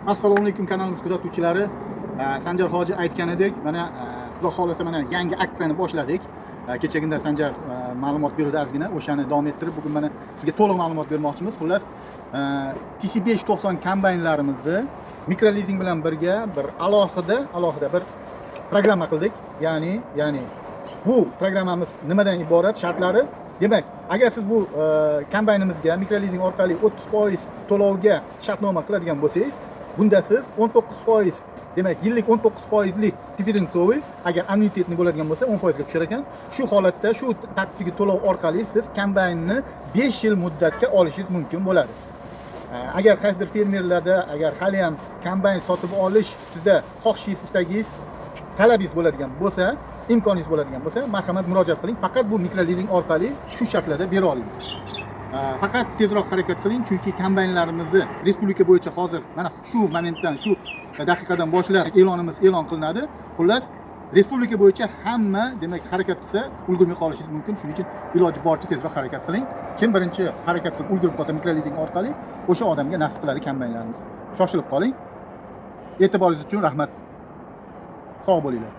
Assalomu alaykum kanalimiz kuzatuvchilari. Sanjar hoji aytganidek, mana xudo xolasa mana yangi aksiyani boshladik. Kechagina Sanjar ma'lumot berdi ozgina, o'shani davom ettirib bugun mana sizga to'liq ma'lumot bermoqchimiz. Xullas, TC590 kombaynlarimizni mikrolizing bilan birga bir alohida bir programma qildik. Ya'ni bu programmamiz nimadan iborat? Shartlari, demak, agar siz bu kombaynimizga mikrolizing orqali 30% to'lovga shartnoma qiladigan bo'lsangiz, bunda siz 19%, demak yillik 19%lik differensiyaviy, agar annuitetni bo'ladigan bo'lsa 10% ga tushar ekan. Shu holatda shu tartibdagi to'lov orqali siz kombaynni 5 yil muddatga olishingiz mumkin bo'ladi. Agar qaysidir fermerlarda agar hali ham kombayn sotib olish sizda xohishingiz, istagingiz, talabingiz bo'ladigan bo'lsa, imkoningiz bo'ladigan bo'lsa, marhamat murojaat qiling. Faqat bu mikrolizing orqali shu shartlarda bera olamiz. Faqat tezroq harakat qiling, chunki kombaynlarimizni respublika bo'yicha hozir mana shu momentdan, shu daqiqadan boshlab e'lonimiz e'lon qilinadi. Xullas, respublika bo'yicha hamma, demak, harakat qilsa ulgurmay qolishingiz mumkin. Shuning uchun iloji boricha tezroq harakat qiling. Kim birinchi harakat qilib ulgurib qolsa mikrolizing orqali, o'sha odamga nasib qiladi kombaynlarimiz. Shoshilib qoling. E'tiboringiz uchun rahmat. Sog' bo'linglar.